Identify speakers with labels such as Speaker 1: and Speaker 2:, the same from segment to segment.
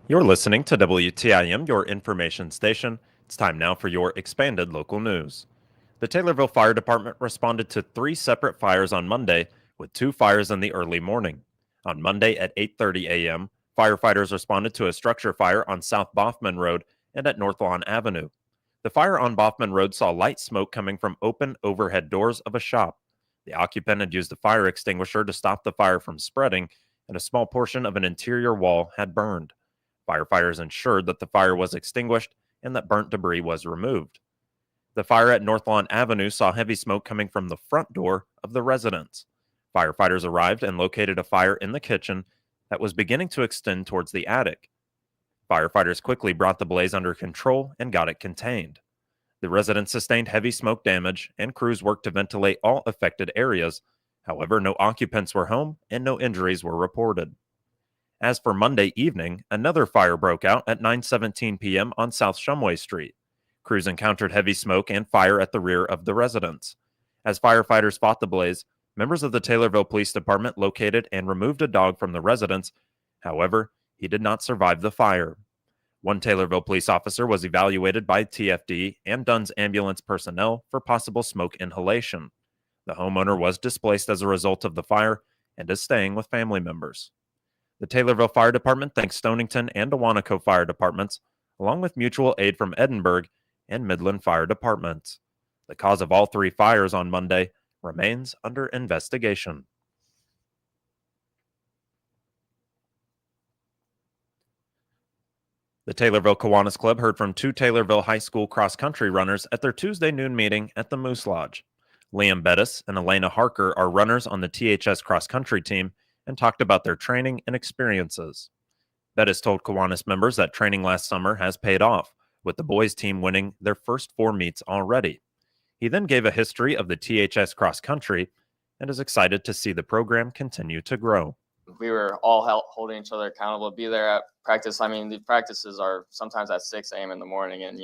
Speaker 1: You're listening to WTIM, your information station. It's time now for your expanded local news. The Taylorville Fire Department responded to 3 separate fires on Monday, with 2 fires in the early morning. On Monday at 8:30 a.m., firefighters responded to a structure fire on South Boffman Road and at North Lawn Avenue. The fire on Boffman Road saw light smoke coming from open overhead doors of a shop. The occupant had used a fire extinguisher to stop the fire from spreading, and a small portion of an interior wall had burned. Firefighters ensured that the fire was extinguished and that burnt debris was removed. The fire at North Lawn Avenue saw heavy smoke coming from the front door of the residence. Firefighters arrived and located a fire in the kitchen that was beginning to extend towards the attic. Firefighters quickly brought the blaze under control and got it contained. The residence sustained heavy smoke damage, and crews worked to ventilate all affected areas. However, no occupants were home and no injuries were reported. As for Monday evening, another fire broke out at 9:17 p.m. on South Shumway Street. Crews encountered heavy smoke and fire at the rear of the residence. As firefighters fought the blaze, members of the Taylorville Police Department located and removed a dog from the residence. However, he did not survive the fire. One Taylorville police officer was evaluated by TFD and Dunn's ambulance personnel for possible smoke inhalation. The homeowner was displaced as a result of the fire and is staying with family members. The Taylorville Fire Department thanks Stonington and Awanaco Fire Departments, along with mutual aid from Edinburgh and Midland Fire Departments. The cause of all 3 fires on Monday remains under investigation. The Taylorville Kiwanis Club heard from 2 Taylorville High School cross-country runners at their Tuesday noon meeting at the Moose Lodge. Liam Bettis and Elena Harker are runners on the THS cross-country team and talked about their training and experiences. Bettis told Kiwanis members that training last summer has paid off, with the boys' team winning their first 4 meets already. He then gave a history of the THS cross-country and is excited to see the program continue to grow.
Speaker 2: We were all holding each other accountable to be there at practice. I mean, the practices are sometimes at 6 a.m. in the morning, and,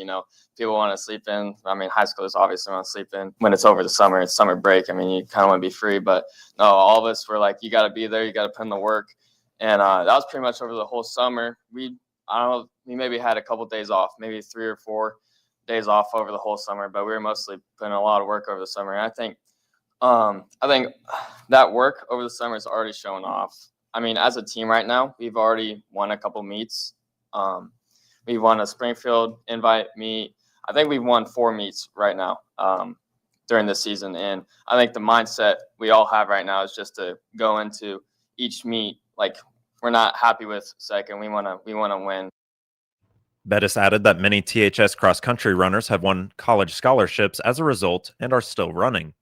Speaker 2: people want to sleep in. I mean, high schoolers obviously want to sleep in when it's over the summer. It's summer break. I mean, you kind of want to be free, but no, all of us were like, you got to be there. You got to put in the work. And that was pretty much over the whole summer. We maybe had a couple days off, maybe 3 or 4 days off over the whole summer, but we were mostly putting a lot of work over the summer. And I think that work over the summer is already showing off. I mean, as a team right now, we've already won a couple meets. We won a Springfield invite meet. I think we've won 4 meets right now during this season. And I think the mindset we all have right now is just to go into each meet like we're not happy with second. We want to win.
Speaker 1: Bettis added that many THS cross-country runners have won college scholarships as a result and are still running.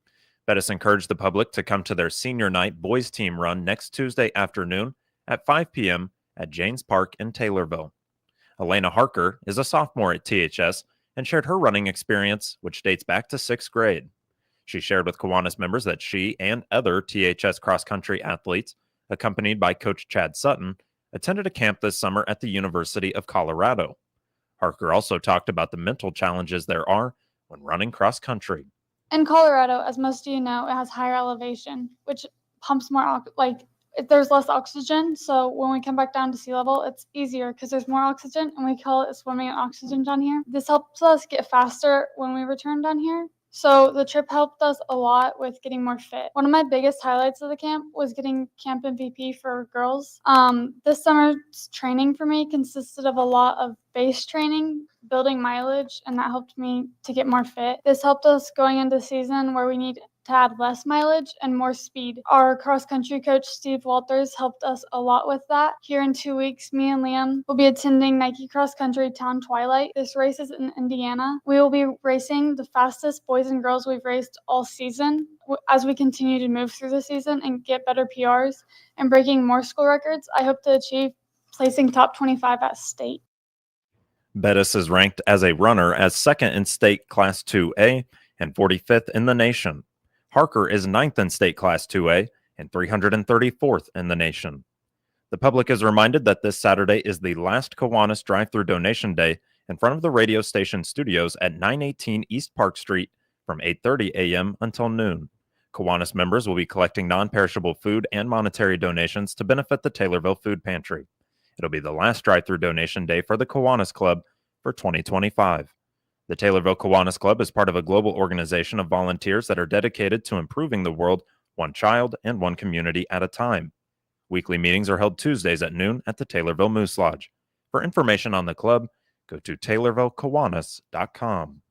Speaker 1: Bettis encouraged the public to come to their senior night boys team run next Tuesday afternoon at 5 p.m. at Janes Park in Taylorville. Elena Harker is a sophomore at THS and shared her running experience, which dates back to 6th grade. She shared with Kiwanis members that she and other THS cross-country athletes, accompanied by Coach Chad Sutton, attended a camp this summer at the University of Colorado. Harker also talked about the mental challenges there are when running cross-country.
Speaker 3: In Colorado, as most of you know, it has higher elevation, which pumps more, there's less oxygen. So when we come back down to sea level, it's easier because there's more oxygen, and we call it swimming in oxygen down here. This helps us get faster when we return down here. So the trip helped us a lot with getting more fit. One of my biggest highlights of the camp was getting camp MVP for girls. This summer's training for me consisted of a lot of base training, building mileage, and that helped me to get more fit. This helped us going into season where we need to add less mileage and more speed. Our cross-country coach, Steve Walters, helped us a lot with that. Here in 2 weeks, me and Liam will be attending Nike Cross Country Town Twilight. This race is in Indiana. We will be racing the fastest boys and girls we've raced all season as we continue to move through the season and get better PRs and breaking more school records. I hope to achieve placing top 25 at state.
Speaker 1: Bettis is ranked as a runner as 2nd in state Class 2A and 45th in the nation. Harker is 9th in state Class 2A and 334th in the nation. The public is reminded that this Saturday is the last Kiwanis drive-through donation day in front of the radio station studios at 918 East Park Street from 8:30 a.m. until noon. Kiwanis members will be collecting non-perishable food and monetary donations to benefit the Taylorville Food Pantry. It'll be the last drive-through donation day for the Kiwanis Club for 2025. The Taylorville Kiwanis Club is part of a global organization of volunteers that are dedicated to improving the world one child and one community at a time. Weekly meetings are held Tuesdays at noon at the Taylorville Moose Lodge. For information on the club, go to taylorvillekiwanis.com.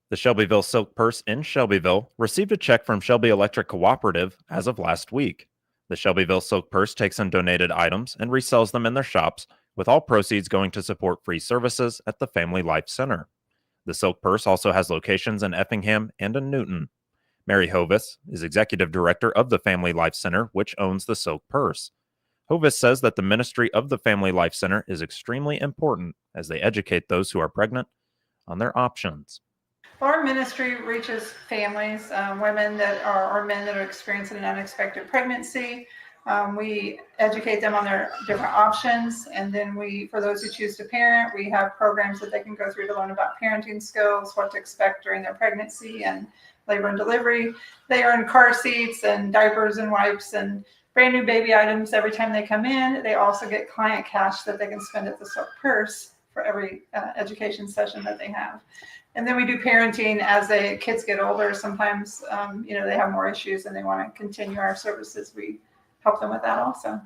Speaker 1: The Shelbyville Silk Purse in Shelbyville received a check from Shelby Electric Cooperative as of last week. The Shelbyville Silk Purse takes in donated items and resells them in their shops, with all proceeds going to support free services at the Family Life Center. The Silk Purse also has locations in Effingham and in Newton. Mary Hovis is executive director of the Family Life Center, which owns the Silk Purse. Hovis says that the ministry of the Family Life Center is extremely important as they educate those who are pregnant on their options.
Speaker 4: Our ministry reaches families, women that are, or men that are experiencing an unexpected pregnancy. We educate them on their different options. And then for those who choose to parent, we have programs that they can go through to learn about parenting skills, what to expect during their pregnancy and labor and delivery. They earn car seats and diapers and wipes and brand new baby items every time they come in. They also get client cash that they can spend at the Silk Purse for every education session that they have. And then we do parenting as the kids get older. Sometimes, they have more issues and they want to continue our services. We help them with that also.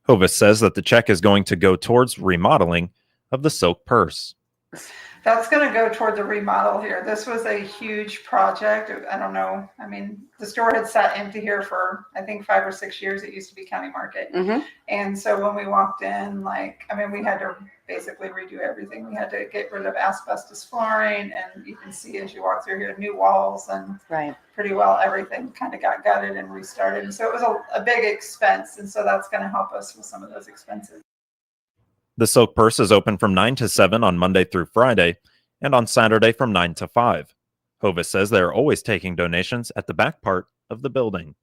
Speaker 1: Hovis says that the check is going to go towards remodeling of the Silk Purse.
Speaker 4: That's going to go toward the remodel here. This was a huge project. I don't know. I mean, the store had sat empty here for, I think, 5 or 6 years. It used to be County Market. Mm-hmm. And so when we walked in, we had to basically redo everything. We had to get rid of asbestos flooring. And you can see as you walk through here, new walls and pretty well everything kind of got gutted and restarted. And so it was a big expense. And so that's going to help us with some of those expenses.
Speaker 1: The Silk Purse is open from 9 to 7 on Monday through Friday, and on Saturday from 9 to 5. Hovis says they are always taking donations at the back part of the building.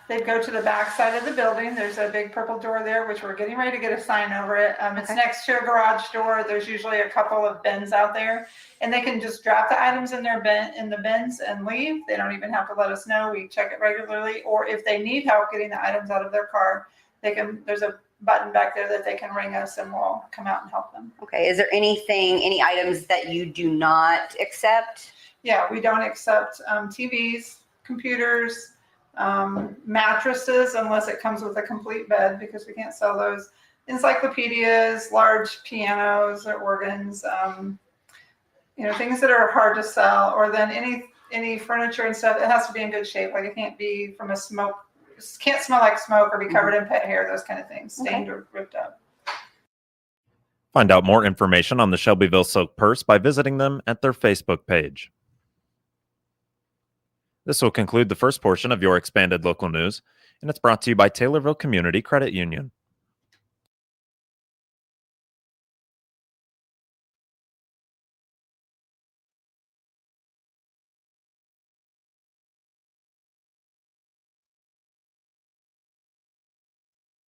Speaker 4: They'd go to the back side of the building. There's a big purple door there, which we're getting ready to get a sign over it. It's next to a garage door. There's usually a couple of bins out there, and they can just drop the items in the bins and leave. They don't even have to let us know. We check it regularly. Or if they need help getting the items out of their car, there's a button back there that they can ring us and we'll come out and help them.
Speaker 5: Okay. Is there any items that you do not accept?
Speaker 4: Yeah, we don't accept TVs, computers, mattresses, unless it comes with a complete bed, because we can't sell those. Encyclopedias, large pianos or organs, things that are hard to sell, or then any furniture and stuff. It has to be in good shape. Like it can't be from can't smell like smoke or be covered in pet hair, those kind of things, stained or ripped up.
Speaker 1: Find out more information on the Shelbyville Silk Purse by visiting them at their Facebook page. This will conclude the first portion of your expanded local news, and it's brought to you by Taylorville Community Credit Union.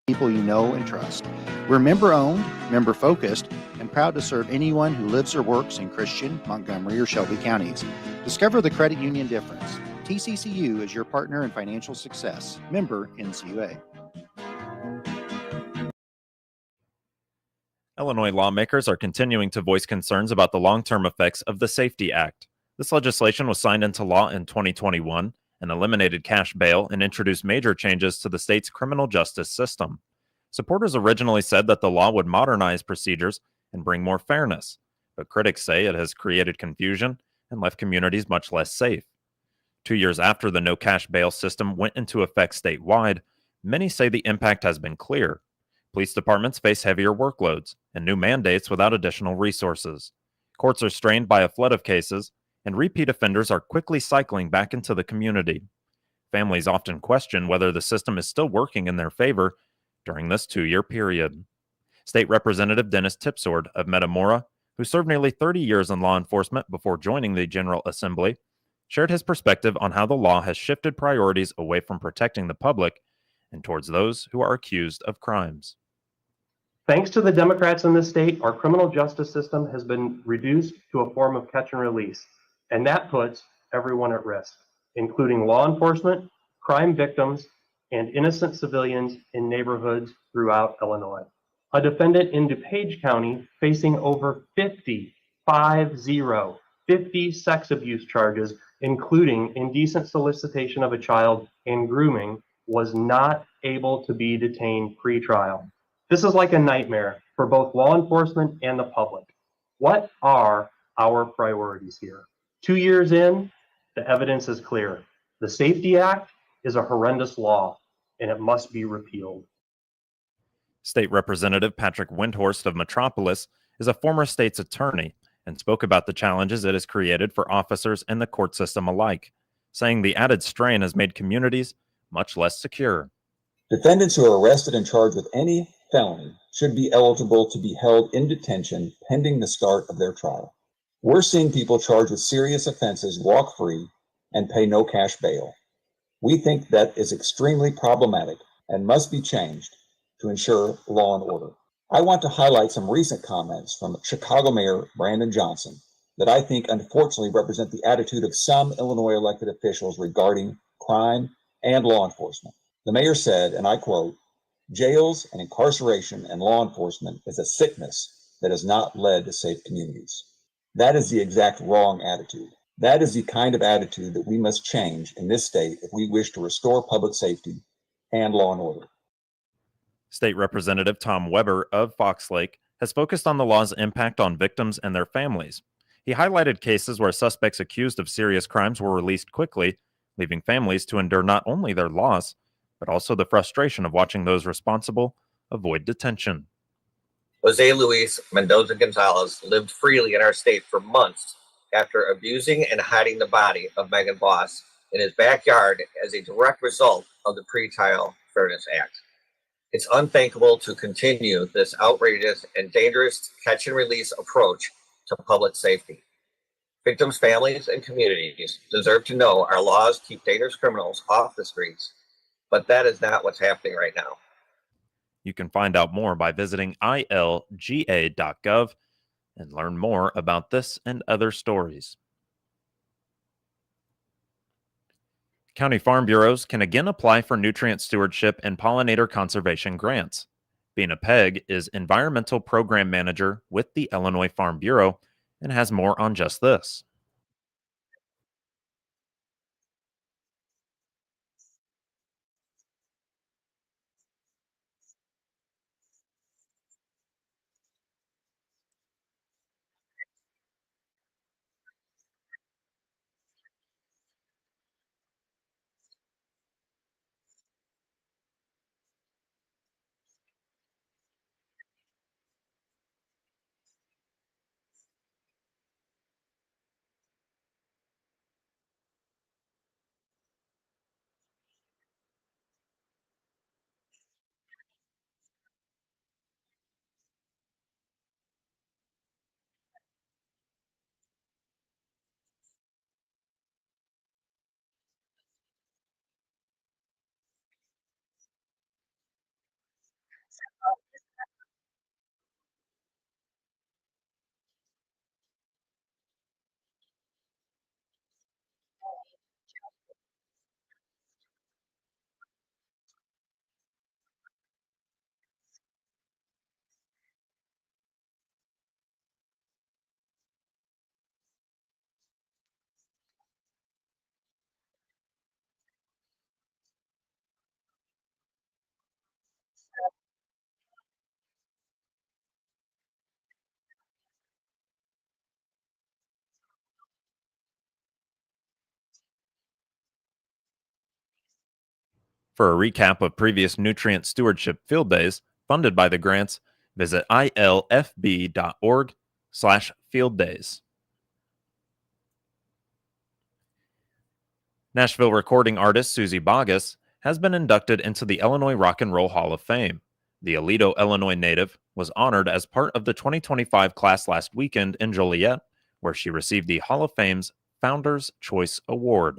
Speaker 6: People you know and trust. We're member-owned, member-focused, and proud to serve anyone who lives or works in Christian, Montgomery, or Shelby counties. Discover the credit union difference. TCCU is your partner in financial success. Member NCUA.
Speaker 1: Illinois lawmakers are continuing to voice concerns about the long-term effects of the SAFETY Act. This legislation was signed into law in 2021 and eliminated cash bail and introduced major changes to the state's criminal justice system. Supporters originally said that the law would modernize procedures and bring more fairness, but critics say it has created confusion and left communities much less safe. 2 years after the no cash bail system went into effect statewide, many say the impact has been clear. Police departments face heavier workloads and new mandates without additional resources. Courts are strained by a flood of cases, and repeat offenders are quickly cycling back into the community. Families often question whether the system is still working in their favor during this 2-year period. State Representative Dennis Tipsord of Metamora, who served nearly 30 years in law enforcement before joining the General Assembly, shared his perspective on how the law has shifted priorities away from protecting the public and towards those who are accused of crimes.
Speaker 7: Thanks to the Democrats in this state, our criminal justice system has been reduced to a form of catch and release, and that puts everyone at risk, including law enforcement, crime victims, and innocent civilians in neighborhoods throughout Illinois. A defendant in DuPage County facing over 50 sex abuse charges, including indecent solicitation of a child and grooming, was not able to be detained pre-trial. This is like a nightmare for both law enforcement and the public. What are our priorities here? 2 years in, the evidence is clear. The Safety Act is a horrendous law, and it must be repealed.
Speaker 1: State Representative Patrick Windhorst of Metropolis is a former state's attorney and spoke about the challenges it has created for officers and the court system alike, saying the added strain has made communities much less secure.
Speaker 8: Defendants who are arrested and charged with any felony should be eligible to be held in detention pending the start of their trial. We're seeing people charged with serious offenses walk free and pay no cash bail. We think that is extremely problematic and must be changed to ensure law and order. I want to highlight some recent comments from Chicago Mayor Brandon Johnson that I think unfortunately represent the attitude of some Illinois elected officials regarding crime and law enforcement. The mayor said, and I quote, "Jails and incarceration and law enforcement is a sickness that has not led to safe communities." That is the exact wrong attitude. That is the kind of attitude that we must change in this state if we wish to restore public safety and law and order.
Speaker 1: State Representative Tom Weber of Fox Lake has focused on the law's impact on victims and their families. He highlighted cases where suspects accused of serious crimes were released quickly, leaving families to endure not only their loss, but also the frustration of watching those responsible avoid detention.
Speaker 9: Jose Luis Mendoza Gonzalez lived freely in our state for months after abusing and hiding the body of Megan Boss in his backyard as a direct result of the Pretrial Fairness Act. It's unthinkable to continue this outrageous and dangerous catch and release approach to public safety. Victims' families and communities deserve to know our laws keep dangerous criminals off the streets, but that is not what's happening right now.
Speaker 1: You can find out more by visiting ilga.gov and learn more about this and other stories. County farm bureaus can again apply for nutrient stewardship and pollinator conservation grants. Bina Pegg is Environmental Program Manager with the Illinois Farm Bureau and has more on just this. For a recap of previous nutrient stewardship field days funded by the grants, visit ilfb.org/fielddays. Nashville recording artist Susie Boggess has been inducted into the Illinois Rock and Roll Hall of Fame. The Aledo, Illinois native was honored as part of the 2025 class last weekend in Joliet, where she received the Hall of Fame's Founders' Choice Award.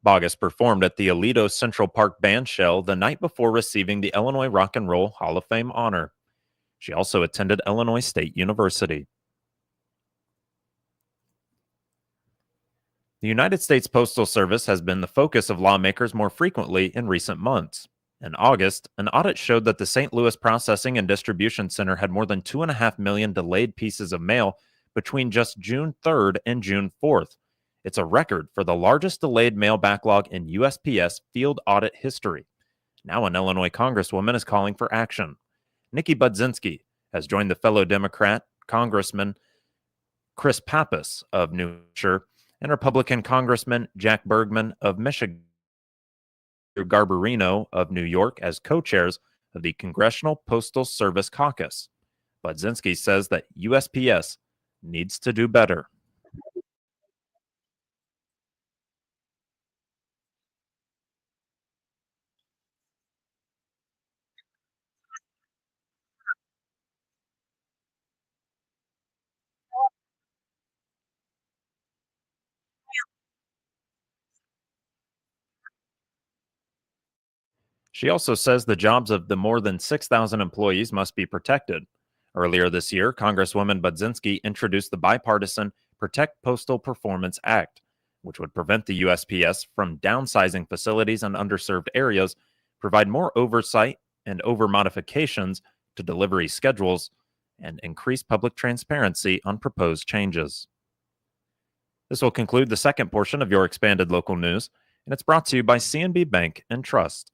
Speaker 1: Bogus performed at the Alito Central Park Band Shell the night before receiving the Illinois Rock and Roll Hall of Fame honor. She also attended Illinois State University. The United States Postal Service has been the focus of lawmakers more frequently in recent months. In August, an audit showed that the St. Louis Processing and Distribution Center had more than 2.5 million delayed pieces of mail between just June 3rd and June 4th. It's a record for the largest delayed mail backlog in USPS field audit history. Now an Illinois congresswoman is calling for action. Nikki Budzinski has joined the fellow Democrat Congressman Chris Pappas of New Hampshire and Republican Congressman Jack Bergman of Michigan, Garbarino of New York as co-chairs of the Congressional Postal Service Caucus. Budzinski says that USPS needs to do better. She also says the jobs of the more than 6,000 employees must be protected. Earlier this year, Congresswoman Budzinski introduced the bipartisan Protect Postal Performance Act, which would prevent the USPS from downsizing facilities in underserved areas, provide more oversight and over-modifications to delivery schedules, and increase public transparency on proposed changes. This will conclude the second portion of your expanded local news, and it's brought to you by CNB Bank and Trust.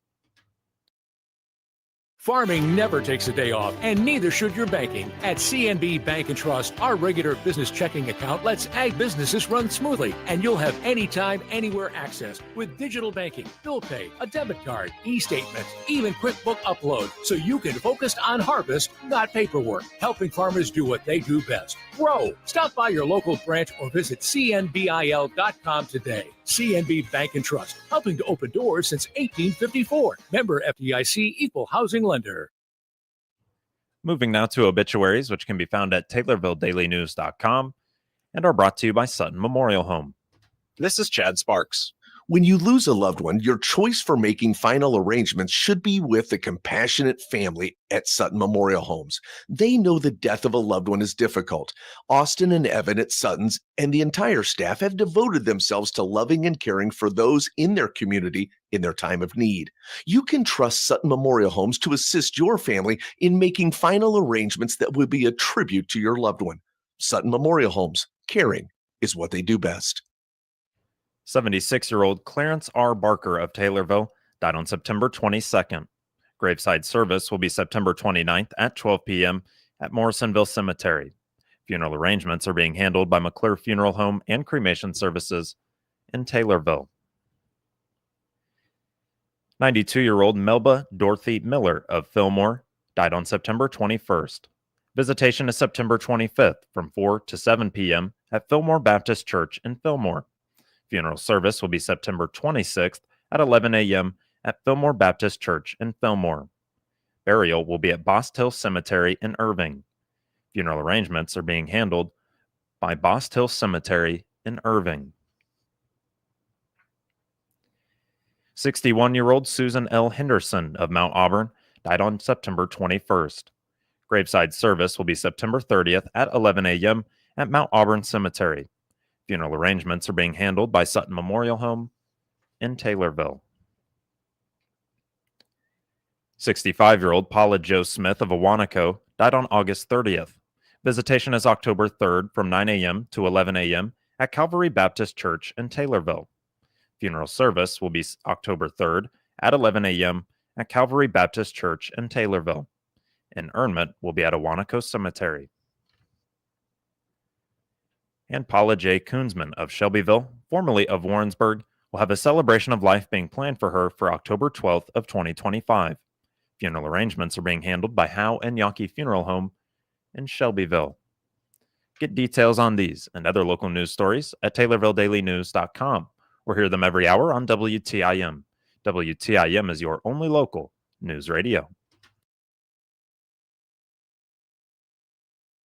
Speaker 10: Farming never takes a day off, and neither should your banking. At CNB Bank and Trust, our regular business checking account lets ag businesses run smoothly, and you'll have anytime, anywhere access with digital banking, bill pay, a debit card, e-statements, even QuickBook upload, so you can focus on harvest, not paperwork, helping farmers do what they do best. Grow. Stop by your local branch or visit cnbil.com today. CNB Bank and Trust, helping to open doors since 1854. Member FDIC, Equal Housing Lender.
Speaker 1: Moving now to obituaries, which can be found at TaylorvilleDailyNews.com and are brought to you by Sutton Memorial Home.
Speaker 11: This is Chad Sparks. When you lose a loved one, your choice for making final arrangements should be with the compassionate family at Sutton Memorial Homes. They know the death of a loved one is difficult. Austin and Evan at Sutton's and the entire staff have devoted themselves to loving and caring for those in their community in their time of need. You can trust Sutton Memorial Homes to assist your family in making final arrangements that will be a tribute to your loved one. Sutton Memorial Homes, caring is what they do best.
Speaker 1: 76-year-old Clarence R. Barker of Taylorville died on September 22nd. Graveside service will be September 29th at 12 p.m. at Morrisonville Cemetery. Funeral arrangements are being handled by McClure Funeral Home and Cremation Services in Taylorville. 92-year-old Melba Dorothy Miller of Fillmore died on September 21st. Visitation is September 25th from 4 to 7 p.m. at Fillmore Baptist Church in Fillmore. Funeral service will be September 26th at 11 a.m. at Fillmore Baptist Church in Fillmore. Burial will be at Bost Hill Cemetery in Irving. Funeral arrangements are being handled by Bost Hill Cemetery in Irving. 61-year-old Susan L. Henderson of Mount Auburn died on September 21st. Graveside service will be September 30th at 11 a.m. at Mount Auburn Cemetery. Funeral arrangements are being handled by Sutton Memorial Home in Taylorville. 65-year-old Paula Jo Smith of Awanaco died on August 30th. Visitation is October 3rd from 9 a.m. to 11 a.m. at Calvary Baptist Church in Taylorville. Funeral service will be October 3rd at 11 a.m. at Calvary Baptist Church in Taylorville. Interment will be at Awanaco Cemetery. And Paula J. Koonsman of Shelbyville, formerly of Warrensburg, will have a celebration of life being planned for her for October 12th of 2025. Funeral arrangements are being handled by Howe and Yawkey Funeral Home in Shelbyville. Get details on these and other local news stories at TaylorvilleDailyNews.com or hear them every hour on WTIM. WTIM is your only local news radio.